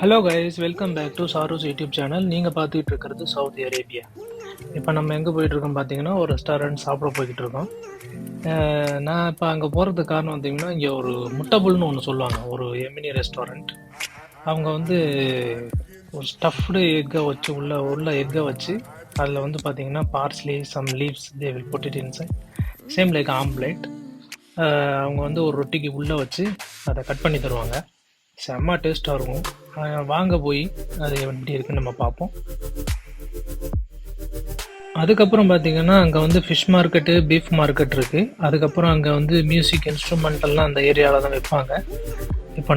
Hello guys, welcome back to Charu's YouTube channel. நீங்கள் பார்த்துக்கிட்டு இருக்கிறது சவுதி அரேபியா. இப்போ நம்ம எங்கே போயிட்டுருக்கோம் பார்த்தீங்கன்னா, ஒரு ரெஸ்டாரண்ட் சாப்பிட போய்கிட்டு இருக்கோம். நான் இப்போ அங்கே போகிறதுக்கு காரணம் பார்த்தீங்கன்னா, இங்கே ஒரு முட்டபுல்னு ஒன்று சொல்லுவாங்க, ஒரு எமினி ரெஸ்டாரண்ட். அவங்க வந்து ஒரு ஸ்டஃப்டு எக்கை வச்சு உள்ள எக்கை வச்சு அதில் வந்து பார்த்தீங்கன்னா parsley some leaves they will put it inside same like omelette. அவங்க வந்து ஒரு ரொட்டிக்கு உள்ளே வச்சு அதை கட் பண்ணி தருவாங்க. செம்ம டேஸ்ட்டாக இருக்கும். வாங்க போய் அது எப்படி இருக்குன்னு நம்ம பார்ப்போம். அதுக்கப்புறம் பார்த்தீங்கன்னா அங்கே வந்து ஃபிஷ் மார்க்கெட்டு, பீஃப் மார்க்கெட் இருக்குது. அதுக்கப்புறம் அங்கே வந்து மியூசிக் இன்ஸ்ட்ருமெண்டெல்லாம் அந்த ஏரியாவில் தான் வைப்பாங்க. இப்போ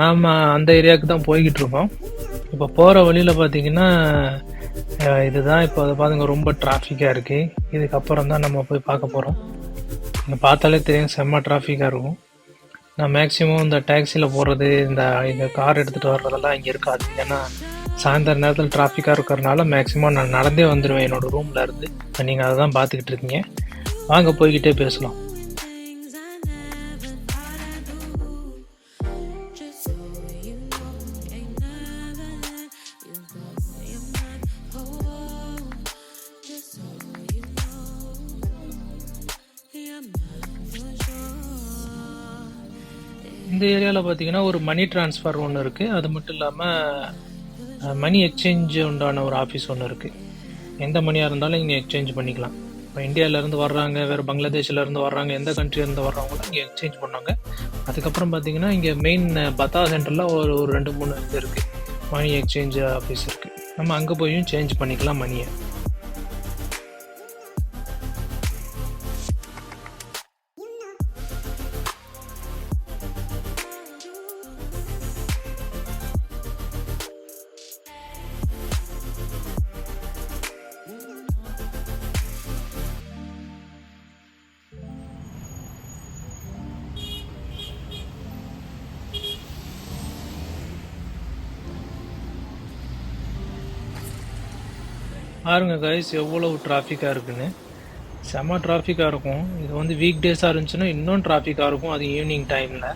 நாம் அந்த ஏரியாவுக்கு தான் போய்கிட்டு இருக்கோம். இப்போ போகிற வழியில் பார்த்தீங்கன்னா இதுதான் இப்போ அதை பாருங்க, ரொம்ப டிராஃபிக்காக இருக்குது. இதுக்கப்புறம் தான் நம்ம போய் பார்க்க போகிறோம். இங்கே பார்த்தாலே தெரியும், செம்ம டிராஃபிக்காக இருக்கும். நான் மேக்ஸிமம் இந்த டாக்ஸியில் போகிறது, இந்த கார் எடுத்துகிட்டு வர்றதெல்லாம் இங்கே இருக்காது. ஏன்னா சாயந்தர நேரத்தில் டிராஃபிக்காக இருக்கிறதுனால மேக்ஸிமம் நான் நடந்தே வந்துடுவேன் என்னோடய ரூமில் இருந்து. நீங்கள் அதை தான் பார்த்துக்கிட்டு இருக்கீங்க. வாங்க போய்கிட்டே பேசலாம். இந்த ஏரியாவில் பார்த்தீங்கன்னா ஒரு மணி ட்ரான்ஸ்ஃபர் ஒன்று இருக்குது. அது மட்டும் இல்லாமல் மணி எக்ஸ்சேஞ்சு உண்டான ஒரு ஆஃபீஸ் ஒன்று இருக்குது. எந்த மணியாக இருந்தாலும் இங்கே எக்ஸ்சேஞ்ச் பண்ணிக்கலாம். இப்போ இந்தியாவிலேருந்து வர்றாங்க, வேறு பங்களாதேஷ்லேருந்து வர்றாங்க, எந்த கண்ட்ரிலேருந்து வர்றவங்களும் இங்கே எக்ஸ்சேஞ்ச் பண்ணாங்க. அதுக்கப்புறம் பார்த்தீங்கன்னா இங்கே மெயின் பத்தா சென்டரில் ஒரு 2-3 இது இருக்குது, மணி எக்ஸ்சேஞ்ச் ஆஃபீஸ் இருக்குது. நம்ம அங்கே போயும் சேஞ்ச் பண்ணிக்கலாம் மணியை. பாருங்க கைஸ், எவ்வளவு டிராஃபிக்காக இருக்குன்னு. செம்ம டிராஃபிக்காக இருக்கும். இது வந்து வீக் டேஸாக இருந்துச்சுன்னா இன்னும் டிராஃபிக்காக இருக்கும். அது ஈவினிங் டைமில்.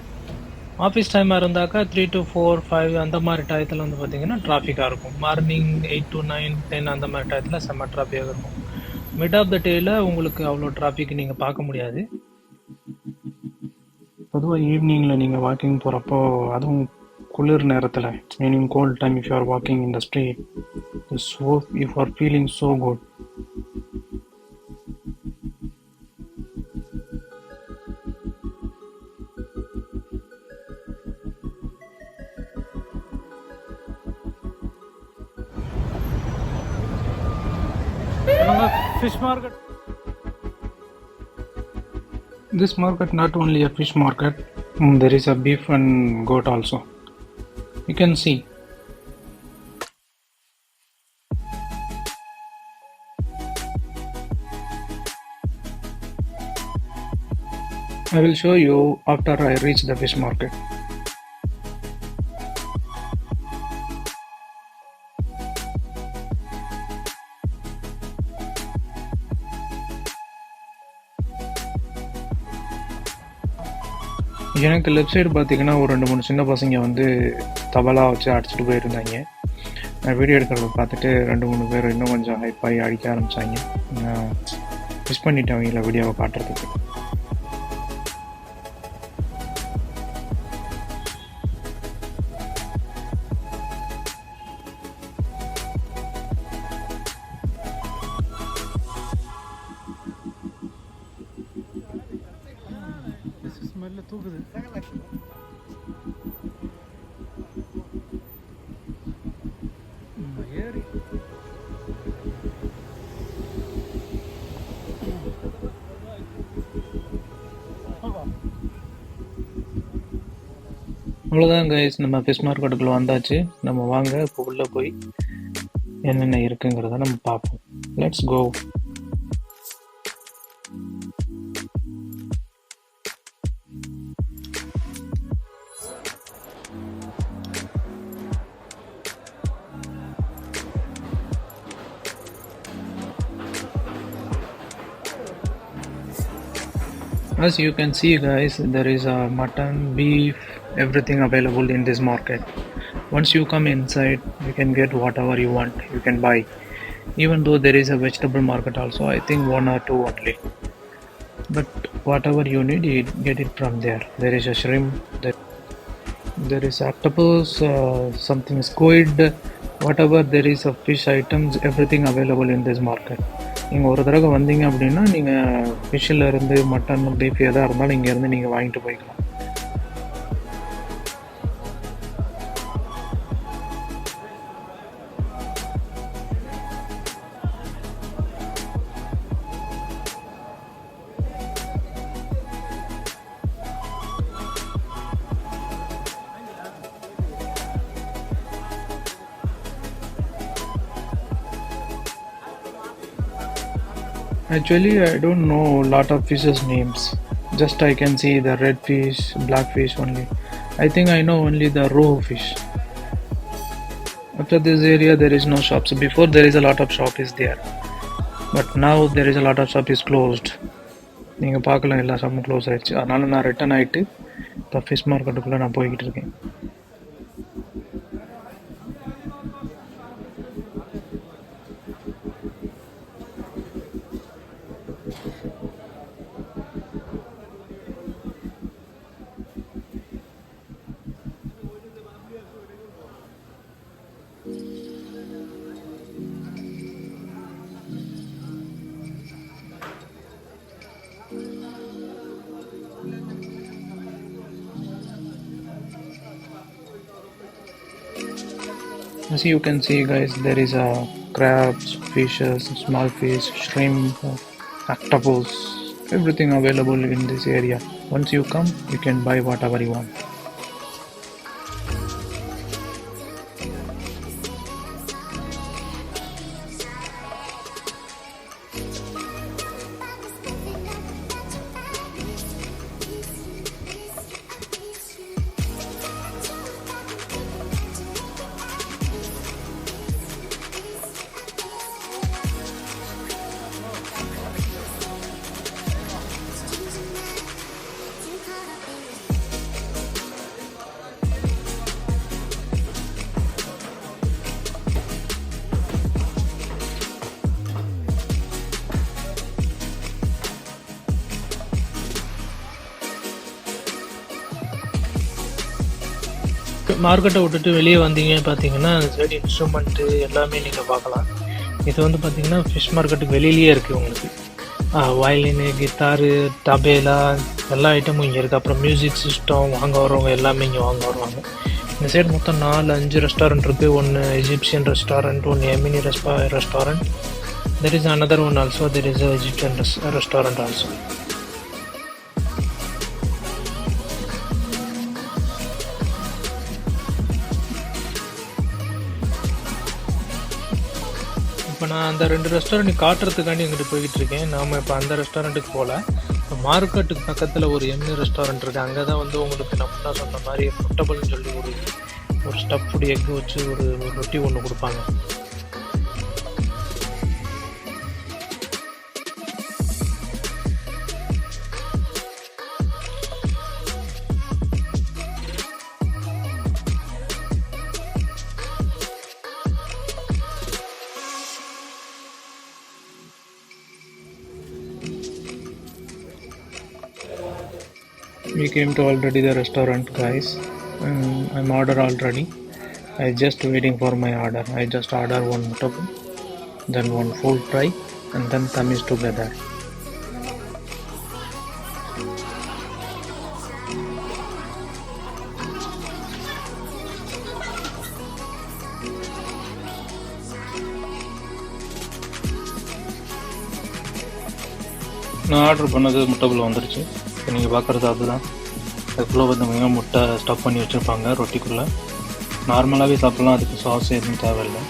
ஆஃபீஸ் டைமாக இருந்தாக்கா 3 to 4, 5 அந்த மாதிரி டயத்தில் வந்து பார்த்திங்கன்னா டிராஃபிக்காக இருக்கும். மார்னிங் 8 to 9, 10 அந்த மாதிரி டயத்தில் செம்ம டிராஃபிக்காக இருக்கும். மிட் ஆஃப் த டேயில் உங்களுக்கு அவ்வளோ டிராஃபிக் நீங்கள் பார்க்க முடியாது. பொதுவாக ஈவினிங்கில் நீங்கள் வாக்கிங் போகிறப்போ, அதுவும் குளிர் நேரத்தில், meaning cold time, if you are walking in the street, if you are feeling so good. Fish market. This market not only a fish market, there is a beef and goat also. You can see. I will show you after I reach the fish market. எனக்கு left side பார்த்தீங்கன்னா ஒரு 2-3 சின்ன பசங்க வந்து தபலா வச்சு அடிச்சுட்டு போயிருந்தாங்க. நான் வீடியோ எடுக்கிறத பார்த்துட்டு 2-3 பேர் இன்னும் கொஞ்சம் ஹைப்பாகி அடிக்க ஆரம்பித்தாங்க. நான் மிஸ் பண்ணிட்டேன் அவங்கள வீடியோவை காட்டுறதுக்கு. ஸ்மெல்ல தூக்குது. ஏறி அவ்வளோதான் கைஸ், நம்ம ஃபிஷ் மார்க்கெட்டுக்குள்ளே வந்தாச்சு. நம்ம வாங்க இப்போ உள்ளே போய் என்னென்ன இருக்குங்கிறத நம்ம பார்ப்போம். Let's go. As you can see guys, there is a mutton, beef, everything available in this market. Once you come inside, you can get whatever you want. You can buy. Even though there is a vegetable market also, I think one or two only. But whatever you need, you get it from there. There is a shrimp, there is octopus, something squid, whatever there is of fish items, everything available in this market. நீங்கள் ஒரு தடவை வந்தீங்க அப்படின்னா நீங்கள் ஃபிஷ்ஷில் இருந்து mutton beef எதாக இருந்தாலும் இங்கேருந்து நீங்கள் வாங்கிட்டு போய்க்கலாம். Actually, I don't know a lot of fishes names. Just I can see the red fish, black fish only. I think I know only the roe fish. After this area, there is no shops. Before there is a lot of shop is there, but now there is a lot of shop is closed. நீங்கள் பார்க்கலாம் எல்லா ஷாப்பும் close ஆகிடுச்சு. அதனால் நான் return ஆகிட்டு இப்போ fish மார்க்கெட்டுக்குள்ளே நான் போய்கிட்டு இருக்கேன். As you can see guys, there is a crabs, fishes, small fish, shrimp, octopus, everything available in this area. Once you come, you can buy whatever you want. மார்க்கெட்டை விட்டுட்டு வெளியே வந்தீங்க பார்த்தீங்கன்னா அந்த சைடு இன்ஸ்ட்ருமெண்ட்டு எல்லாமே நீங்கள் பார்க்கலாம். இது வந்து பார்த்தீங்கன்னா ஃபிஷ் மார்க்கெட்டுக்கு வெளியிலேயே இருக்குது உங்களுக்கு. வயலினு, கிட்டாரு, தபேலா எல்லா ஐட்டமும் இங்கே இருக்குது. அப்புறம் மியூசிக் சிஸ்டம் வாங்க வரவங்க எல்லாமே இங்கே வாங்க வருவாங்க. இந்த சைடு மொத்தம் 4-5 ரெஸ்டாரண்ட் இருக்குது. ஒன்று எஜிப்சியன் ரெஸ்டாரண்ட், ஒன்று Yemeni restaurant. There is another one also, there is a Egyptian restaurant also. இப்போ நான் அந்த 2 ரெஸ்டாரண்ட் காட்டுறதுக்காண்டி எங்கிட்ட போய்கிட்டு இருக்கேன். நாம் இப்போ அந்த ரெஸ்டாரண்ட்டுக்கு போகல. இப்போ மார்க்கெட்டுக்கு பக்கத்தில் ஒரு எம்ஏ ரெஸ்டாரண்ட் இருக்குது. அங்கே தான் வந்து உங்களுக்கு நான் முன்னா சொன்ன மாதிரி பொட்டபிள்னு சொல்லி ஒரு ஸ்டஃப்டு எக் வச்சு ஒரு ரொட்டி ஒன்று கொடுப்பாங்க. We came to already the restaurant guys. I'm order already. I just waiting for my order. I just order one mutton, then one full fry, and then tamis together. நான் order பண்ணது முட்டைக்குள்ளே வந்துடுச்சு. இப்போ நீங்கள் பார்க்குறது அதுதான். அதுக்குள்ளே வந்து முட்டை ஸ்டஃப் பண்ணி வச்சுருப்பாங்க ரொட்டிக்குள்ளே. நார்மலாகவே சாப்பிட்லாம், அதுக்கு சாஸ் எதுவும் தேவையில்லை.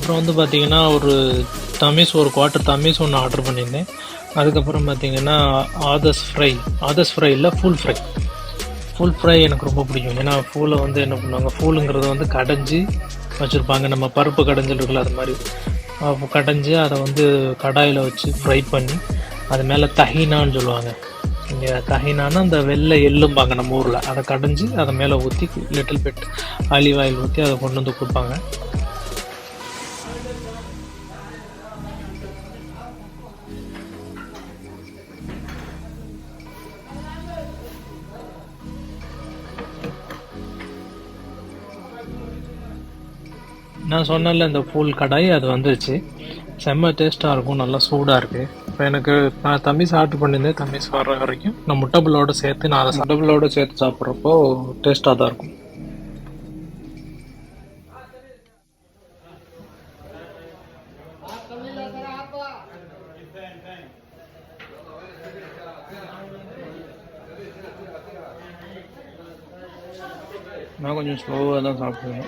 அப்புறம் வந்து பார்த்திங்கன்னா ஒரு தமீஸ், ஒரு குவார்ட்டர் தமீஸ் ஒன்று ஆர்டர் பண்ணியிருந்தேன். அதுக்கப்புறம் பார்த்திங்கன்னா ஆதர்ஸ் ஃப்ரை இல்லை, ஃபுல் ஃப்ரை எனக்கு ரொம்ப பிடிக்கும். ஏன்னா ஃபூலை வந்து என்ன பண்ணுவாங்க, ஃபூலுங்கிறத வந்து கடைஞ்சி வச்சுருப்பாங்க, நம்ம பருப்பு கடைஞ்சல் இருக்குல்ல அது மாதிரி கடைஞ்சி அதை வந்து கடாயில் வச்சு ஃப்ரை பண்ணி அது மேலே தஹீனான்னு சொல்லுவாங்க. இங்கே தஹீனான்னா அந்த வெள்ளை எள்ளும்பாங்க நம்ம ஊரில், அதை கடைஞ்சி அதை மேலே ஊற்றி லிட்டில் பிட் ஆலிவ் ஆயில் ஊற்றி அதை கொண்டு வந்து கொடுப்பாங்க. நான் சொன்னல இந்த ஃபுல் கடாய் அது வந்துருச்சு. செம்ம டேஸ்ட்டாக இருக்கும், நல்லா சூடாக இருக்குது. இப்போ எனக்கு நான் தமீஸ் ஆர்டர் பண்ணியிருந்தேன். தமீஸ் வர்ற வரைக்கும் நான் முட்டைபுல்லோடு சேர்த்து நான் அதை முட்டைபுல்லோடு சேர்த்து சாப்பிட்றப்போ டேஸ்ட்டாக தான் இருக்கும். நான் கொஞ்சம் ஸ்லோவாக தான் சாப்பிடுவேன்.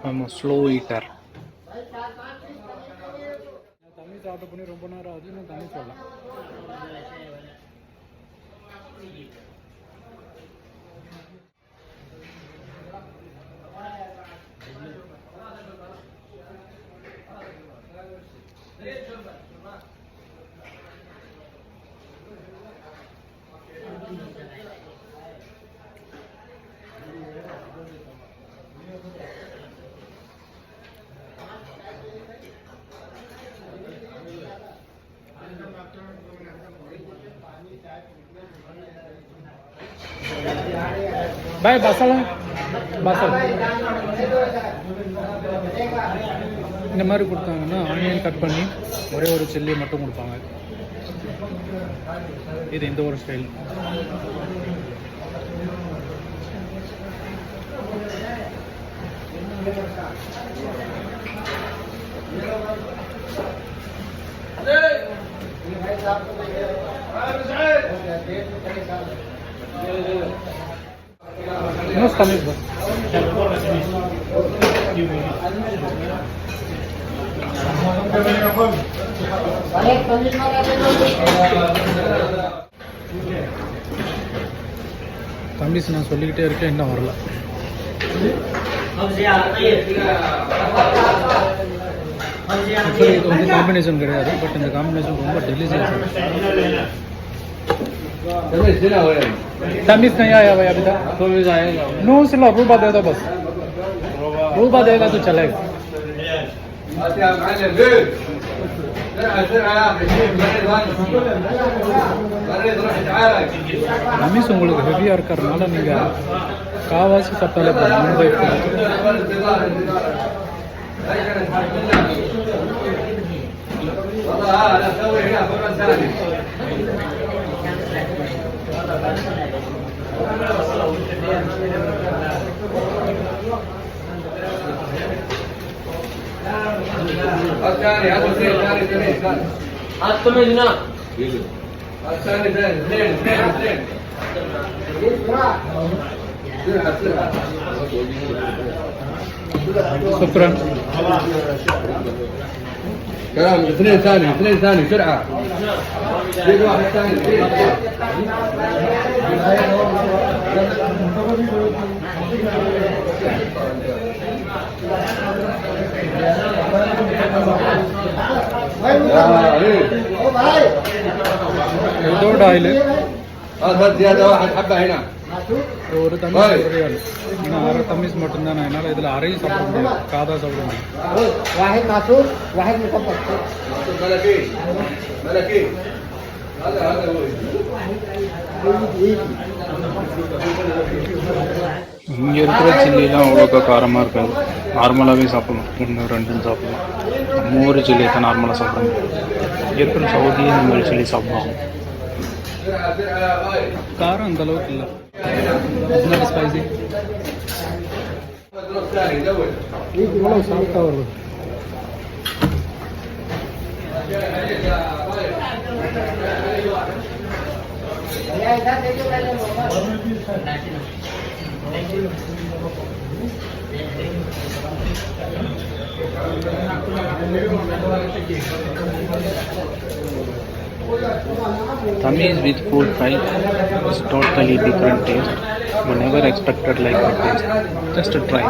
ஆமாம், ஸ்லோ ஈட்டர். தமீஸ் ஆர்டர் பண்ணி ரொம்ப நேரம் ஆகுது, நான் தமீஸ் வரல. பாய் பசலா பசல் இந்த மாதிரி கொடுத்தாங்கன்னா ஆனியன் கட் பண்ணி ஒரே ஒரு சில்லி மட்டும் கொடுப்பாங்க. இது இந்த ஒரு ஸ்டைல். Nos también va. தம்பிஸ் நான் சொல்லிக்கிட்டே இருக்கேன், இன்னும் வரல. இது வந்து காம்பினேஷன் கிடையாது, பட் இந்த காம்பினேஷன் ரொம்ப டெலிஷியஸ். तमीज़ नहीं आया भाई अभी तक? तमीज़ आएगा। नो सिला रूबा दे दो बस, रूबा देगा तो चलेगा। तमीज़ உங்களுக்கு ஹெவியாக இருக்கிறதுனால நீங்கள் காவாசி சாப்பிட்டாலே போதும். மும்பை شكرا. كلام اثنين ثاني بسرعة. زيد واحد ثاني. दो डायल बस ज्यादा वाحد حبة هنا. ஒரு தமீஸ் பிரியாணி. நான் அரை தமீஸ் மட்டும்தான், என்னால் இதில் அரையும் சாப்பிட முடியாது, காதா சாப்பிட முடியும். واحد معصور واحد مطبق. ملكي هذا هو. இங்கே இருக்கிற சில்லிலாம் அவ்வளோக்கா காரமாக இருக்காது, நார்மலாகவே சாப்பிடலாம். ஒன்று ரெண்டுன்னு சாப்பிடலாம். நம்ம ஊர் சில்லியை தான் நார்மலாக சாப்பிட முடியும். இங்கே இருக்கிற சவுதி இந்த மாதிரி சில்லி சாப்பிடுவாங்க. காரம் அந்த அளவுக்கு இல்லை, ஸ்பைசி. இவ்வளோ சாஃப்டாக வருது. Tamiz with food fry is totally different taste. You never expected like that taste. Just a try.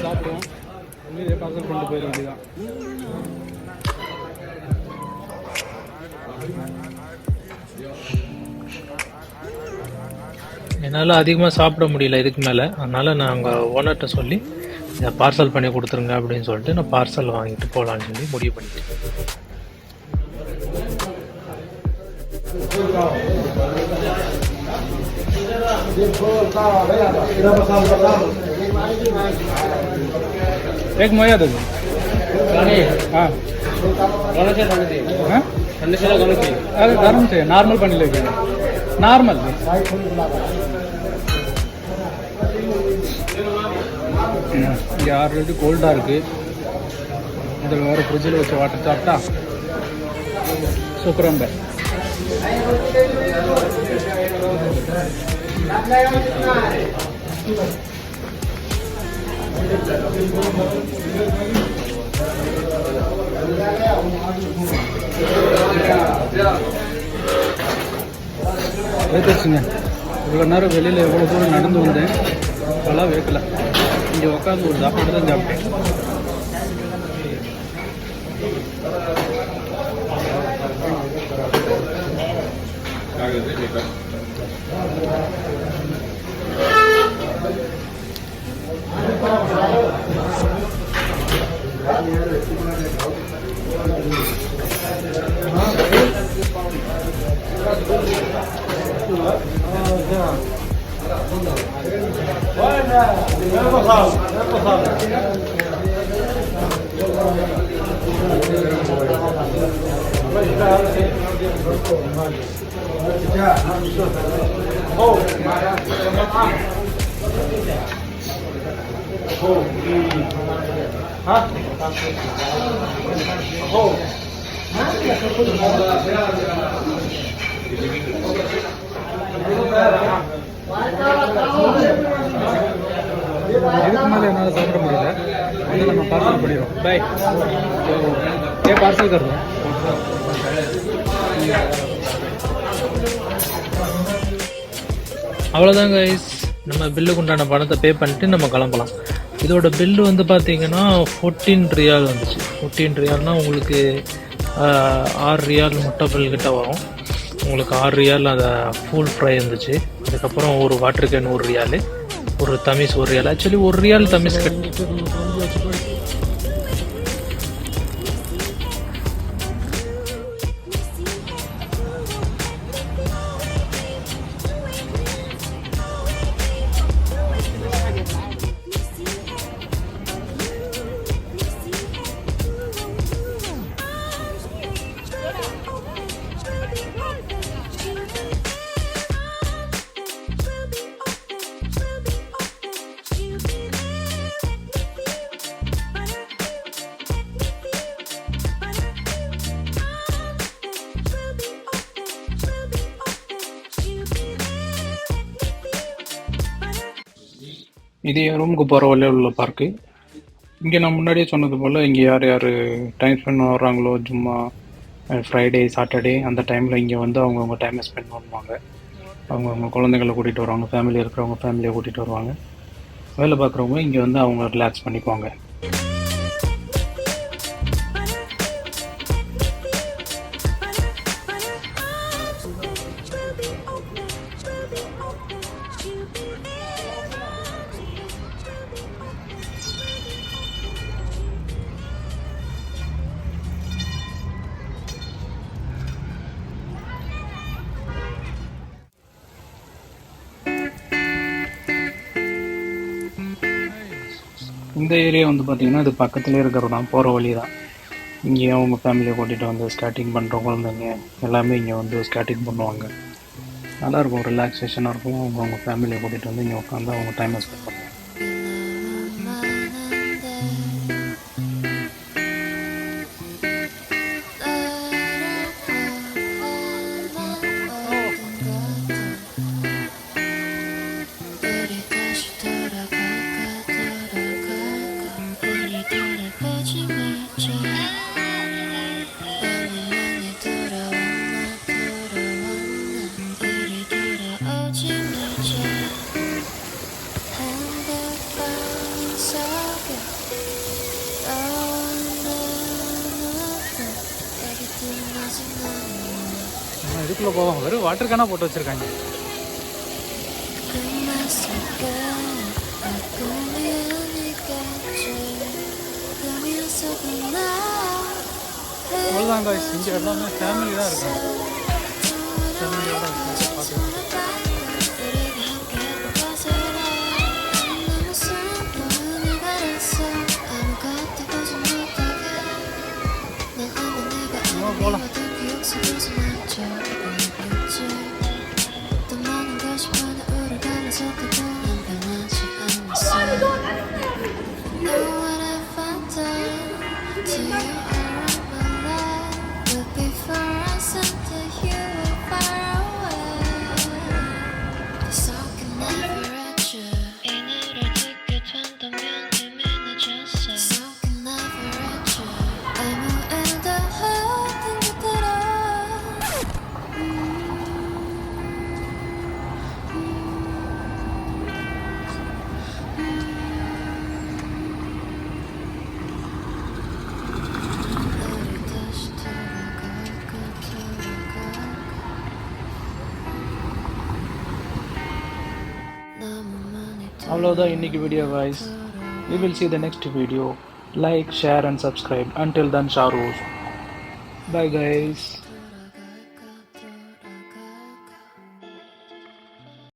சாப்பிடுவோம் இதே பார்சல் கொண்டு போயிட வேண்டியதான். என்னால் அதிகமாக சாப்பிட முடியல இதுக்கு மேலே, அதனால் நான் அங்கே ஓனர்கிட்ட சொல்லி இதை பார்சல் பண்ணி கொடுத்துருங்க அப்படின்னு சொல்லிட்டு நான் பார்சல் வாங்கிட்டு போகலான்னு சொல்லி முடிவு பண்ணிட்டேன். एक मोया दे दो। हाँ अरे गरम से नॉर्मल पानी लेके नॉर्मल இங்கே ஆல்ரெடி கோல்டாக இருக்குது. இதில் வேறு ஃப்ரிட்ஜில் வச்சு வாட்டர் சாப்பிட்டா சூப்பராக வேத்துச்சுங்க. இவ்வளோ நேரம் வெளியில் எவ்வளோ தூரம் நடந்து வந்தேன், இப்போலாம் வேக்கலை. இங்கே உட்காந்து ஒரு சாப்பாடு தான் சாப்பிட்டேன். இதுக்கு மேலே என்னால் சாப்பிட முடியல. வந்து நம்ம பார்சல் பண்ணிடுவோம். பாய். ஏ பார்சல் கருவோம். அவ்வளோதான் கைஸ், நம்ம பில்லுக்கு உண்டான பணத்தை பே பண்ணிட்டு நம்ம கிளம்பலாம். இதோட பில்லு வந்து பார்த்தீங்கன்னா 14 ரியால் வந்துச்சு. 14 ரியால்னால் உங்களுக்கு 6 ரியால் முட்டை பில் கிட்ட வரும். உங்களுக்கு 6 ரியால் அந்த ஃபுல் ஃப்ரை இருந்துச்சு. அதுக்கப்புறம் ஒரு வாட்டர் கேன் 1 ரியாலு, ஒரு தமிஸ் 1 ரியால். ஆக்சுவலி 1 ரியால் தமிஸ் இது என் ரூமுக்கு போகிற வழியில் உள்ள பார்க்கு. இங்கே நான் முன்னாடியே சொன்னது போல் இங்கே யார் யார் டைம் ஸ்பெண்ட் வர்றாங்களோ, சும்மா ஃப்ரைடே சாட்டர்டே அந்த டைமில் இங்கே வந்து அவங்கவுங்க டைமை ஸ்பெண்ட் பண்ணுவாங்க. அவங்கவுங்க குழந்தைங்களை கூட்டிகிட்டு வருவாங்க, ஃபேமிலி இருக்கிறவங்க ஃபேமிலியை கூட்டிகிட்டு வருவாங்க. வேலை பார்க்குறவங்க இங்கே வந்து அவங்க ரிலாக்ஸ் பண்ணிக்குவாங்க. இந்த ஏரியா வந்து பார்த்திங்கன்னா இது பக்கத்துலேயே இருக்கிறது தான், போகிற வழி தான். இங்கேயும் அவங்க ஃபேமிலியை கூட்டிகிட்டு வந்து ஸ்கேட்டிங் பண்ணுற குழந்தைங்க எல்லாமே இங்கே வந்து ஸ்கேட்டிங் பண்ணுவாங்க. நல்லாயிருக்கும், ரிலாக்ஸேஷனாக இருக்கும். அவங்க ஃபேமிலியை கூட்டிகிட்டு வந்து இங்கே உட்காந்து அவங்க டைமை ஸ்பெண்ட் பண்ணுவாங்க. இதுக்குள்ளே போவோம். வெறும் வாட்டர் கேனாக போட்டு வச்சுருக்காங்க. அவ்வளோதான் guys, இங்கே எல்லாமே ஃபேமிலி தான் இருக்காங்க. ஃபேமிலியோட பார்த்துக்கலாம். போகலாம். அவ்வளோதான் இன்னைக்கு video guys. We will see the next video. Like, share and subscribe. Until then, Shahruz. Bye guys.